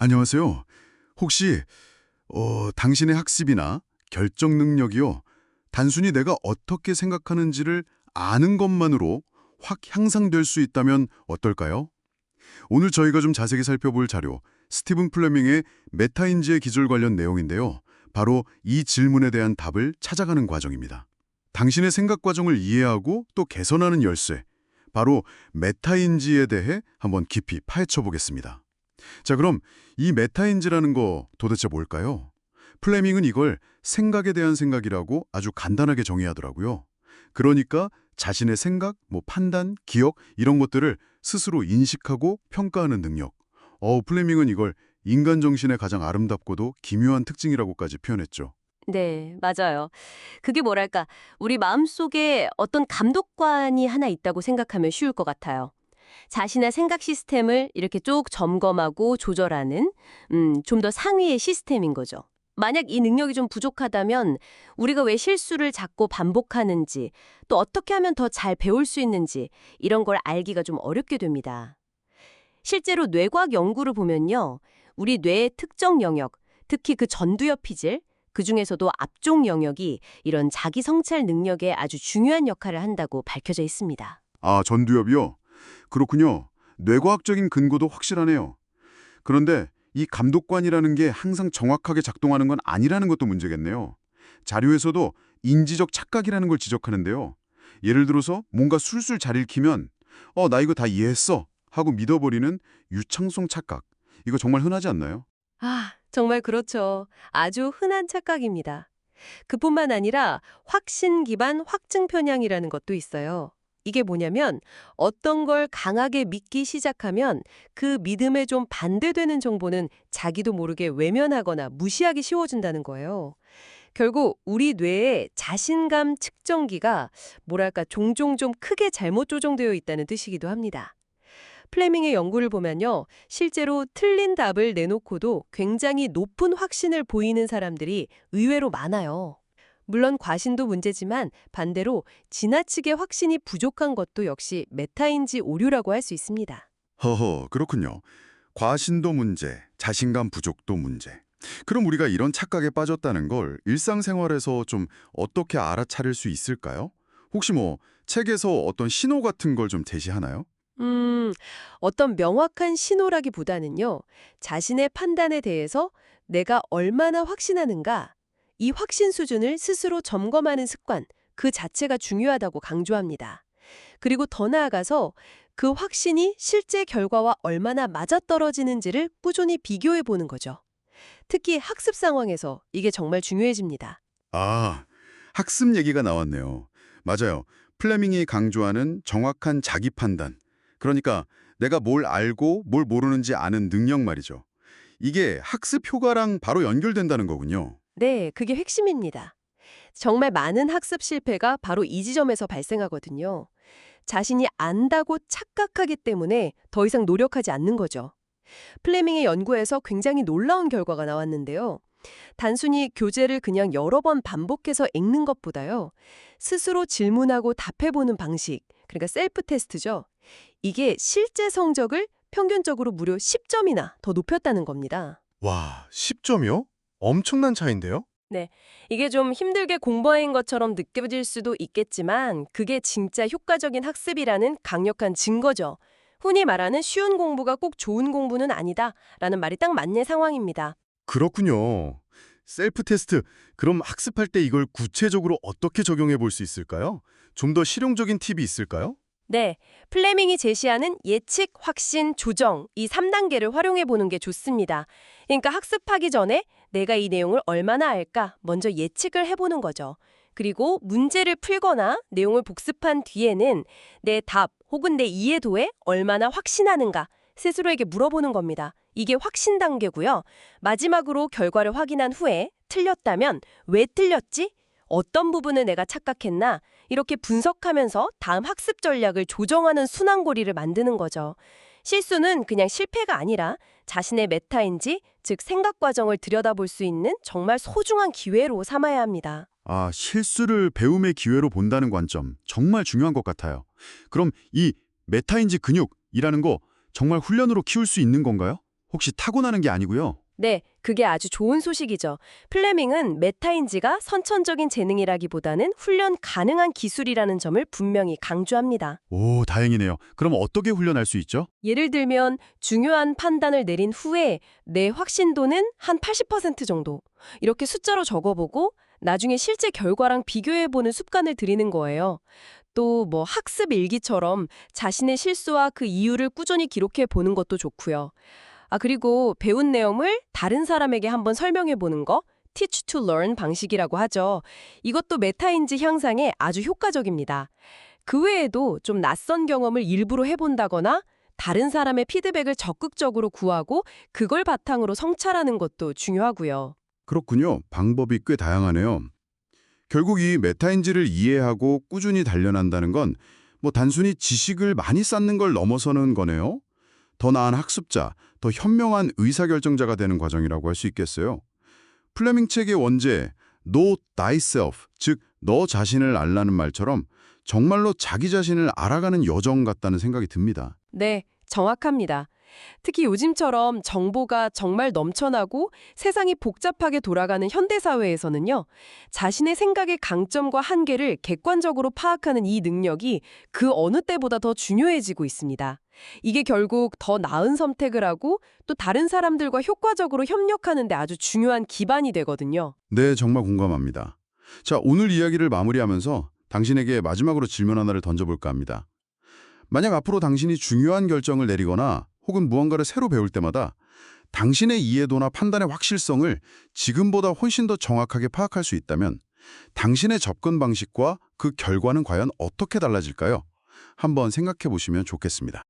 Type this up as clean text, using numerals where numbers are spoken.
안녕하세요. 혹시 당신의 학습이나 결정 능력이요, 단순히 내가 어떻게 생각하는지를 아는 것만으로 확 향상될 수 있다면 어떨까요? 오늘 저희가 좀 자세히 살펴볼 자료, 스티븐 플레밍의 메타인지의 기술 관련 내용인데요. 바로 이 질문에 대한 답을 찾아가는 과정입니다. 당신의 생각 과정을 이해하고 또 개선하는 열쇠, 바로 메타인지에 대해 한번 깊이 파헤쳐 보겠습니다. 자, 그럼 이 메타인지라는 거 도대체 뭘까요? 플레밍은 이걸 생각에 대한 생각이라고 아주 간단하게 정의하더라고요. 그러니까 자신의 생각, 판단, 기억 이런 것들을 스스로 인식하고 평가하는 능력. 플레밍은 이걸 인간 정신의 가장 아름답고도 기묘한 특징이라고까지 표현했죠. 네, 맞아요. 그게 뭐랄까, 우리 마음속에 어떤 감독관이 하나 있다고 생각하면 쉬울 것 같아요. 자신의 생각 시스템을 이렇게 쭉 점검하고 조절하는, 좀 더 상위의 시스템인 거죠. 만약 이 능력이 좀 부족하다면 우리가 왜 실수를 자꾸 반복하는지, 또 어떻게 하면 더 잘 배울 수 있는지 이런 걸 알기가 좀 어렵게 됩니다. 실제로 뇌과학 연구를 보면요, 우리 뇌의 특정 영역, 특히 그 전두엽 피질, 그중에서도 앞쪽 영역이 이런 자기 성찰 능력에 아주 중요한 역할을 한다고 밝혀져 있습니다. 아, 전두엽이요? 그렇군요. 뇌과학적인 근거도 확실하네요. 그런데 이 감독관이라는 게 항상 정확하게 작동하는 건 아니라는 것도 문제겠네요. 자료에서도 인지적 착각이라는 걸 지적하는데요. 예를 들어서 뭔가 술술 잘 읽히면 나 이거 다 이해했어 하고 믿어버리는 유창성 착각. 이거 정말 흔하지 않나요? 아, 정말 그렇죠. 아주 흔한 착각입니다. 그뿐만 아니라 확신 기반 확증 편향이라는 것도 있어요. 이게 뭐냐면 어떤 걸 강하게 믿기 시작하면 그 믿음에 좀 반대되는 정보는 자기도 모르게 외면하거나 무시하기 쉬워진다는 거예요. 결국 우리 뇌의 자신감 측정기가 뭐랄까 종종 좀 크게 잘못 조정되어 있다는 뜻이기도 합니다. 플레밍의 연구를 보면요, 실제로 틀린 답을 내놓고도 굉장히 높은 확신을 보이는 사람들이 의외로 많아요. 물론 과신도 문제지만 반대로 지나치게 확신이 부족한 것도 역시 메타인지 오류라고 할 수 있습니다. 허허, 그렇군요. 과신도 문제, 자신감 부족도 문제. 그럼 우리가 이런 착각에 빠졌다는 걸 일상생활에서 좀 어떻게 알아차릴 수 있을까요? 혹시 책에서 어떤 신호 같은 걸 좀 제시하나요? 음, 어떤 명확한 신호라기보다는요, 자신의 판단에 대해서 내가 얼마나 확신하는가, 이 확신 수준을 스스로 점검하는 습관, 그 자체가 중요하다고 강조합니다. 그리고 더 나아가서 그 확신이 실제 결과와 얼마나 맞아떨어지는지를 꾸준히 비교해 보는 거죠. 특히 학습 상황에서 이게 정말 중요해집니다. 아, 학습 얘기가 나왔네요. 맞아요. 플레밍이 강조하는 정확한 자기 판단. 그러니까 내가 뭘 알고 뭘 모르는지 아는 능력 말이죠. 이게 학습 효과랑 바로 연결된다는 거군요. 네, 그게 핵심입니다. 정말 많은 학습 실패가 바로 이 지점에서 발생하거든요. 자신이 안다고 착각하기 때문에 더 이상 노력하지 않는 거죠. 플레밍의 연구에서 굉장히 놀라운 결과가 나왔는데요. 단순히 교재를 그냥 여러 번 반복해서 읽는 것보다요, 스스로 질문하고 답해보는 방식, 그러니까 셀프 테스트죠. 이게 실제 성적을 평균적으로 무려 10점이나 더 높였다는 겁니다. 와, 10점이요? 엄청난 차인데요? 네, 이게 좀 힘들게 공부한 것처럼 느껴질 수도 있겠지만 그게 진짜 효과적인 학습이라는 강력한 증거죠. 흔히 말하는 쉬운 공부가 꼭 좋은 공부는 아니다라는 말이 딱 맞는 상황입니다. 그렇군요. 셀프 테스트, 그럼 학습할 때 이걸 구체적으로 어떻게 적용해 볼 수 있을까요? 좀 더 실용적인 팁이 있을까요? 네, 플레밍이 제시하는 예측, 확신, 조정 이 3단계를 활용해 보는 게 좋습니다. 그러니까 학습하기 전에 내가 이 내용을 얼마나 알까 먼저 예측을 해보는 거죠. 그리고 문제를 풀거나 내용을 복습한 뒤에는 내 답 혹은 내 이해도에 얼마나 확신하는가 스스로에게 물어보는 겁니다. 이게 확신 단계고요. 마지막으로 결과를 확인한 후에 틀렸다면 왜 틀렸지? 어떤 부분을 내가 착각했나? 이렇게 분석하면서 다음 학습 전략을 조정하는 순환고리를 만드는 거죠. 실수는 그냥 실패가 아니라 자신의 메타인지, 즉 생각 과정을 들여다볼 수 있는 정말 소중한 기회로 삼아야 합니다. 아, 실수를 배움의 기회로 본다는 관점 정말 중요한 것 같아요. 그럼 이 메타인지 근육이라는 거 정말 훈련으로 키울 수 있는 건가요? 혹시 타고나는 게 아니고요? 네, 그게 아주 좋은 소식이죠. 플레밍은 메타인지가 선천적인 재능이라기보다는 훈련 가능한 기술이라는 점을 분명히 강조합니다. 오, 다행이네요. 그럼 어떻게 훈련할 수 있죠? 예를 들면 중요한 판단을 내린 후에 내 확신도는 한 80% 정도 이렇게 숫자로 적어보고 나중에 실제 결과랑 비교해보는 습관을 들이는 거예요. 또 뭐 학습 일기처럼 자신의 실수와 그 이유를 꾸준히 기록해 보는 것도 좋고요. 그리고 배운 내용을 다른 사람에게 한번 설명해 보는 거, teach to learn 방식이라고 하죠. 이것도 메타인지 향상에 아주 효과적입니다. 그 외에도 좀 낯선 경험을 일부러 해본다거나 다른 사람의 피드백을 적극적으로 구하고 그걸 바탕으로 성찰하는 것도 중요하고요. 그렇군요. 방법이 꽤 다양하네요. 결국 이 메타인지를 이해하고 꾸준히 단련한다는 건 뭐 단순히 지식을 많이 쌓는 걸 넘어서는 거네요. 더 나은 학습자, 더 현명한 의사결정자가 되는 과정이라고 할 수 있겠어요. 플레밍 책의 원제 Know thyself, 즉 너 자신을 알라는 말처럼 정말로 자기 자신을 알아가는 여정 같다는 생각이 듭니다. 네, 정확합니다. 특히 요즘처럼 정보가 정말 넘쳐나고 세상이 복잡하게 돌아가는 현대사회에서는요, 자신의 생각의 강점과 한계를 객관적으로 파악하는 이 능력이 그 어느 때보다 더 중요해지고 있습니다. 이게 결국 더 나은 선택을 하고 또 다른 사람들과 효과적으로 협력하는 데 아주 중요한 기반이 되거든요. 네, 정말 공감합니다. 자, 오늘 이야기를 마무리하면서 당신에게 마지막으로 질문 하나를 던져볼까 합니다. 만약 앞으로 당신이 중요한 결정을 내리거나 혹은 무언가를 새로 배울 때마다 당신의 이해도나 판단의 확실성을 지금보다 훨씬 더 정확하게 파악할 수 있다면 당신의 접근 방식과 그 결과는 과연 어떻게 달라질까요? 한번 생각해 보시면 좋겠습니다.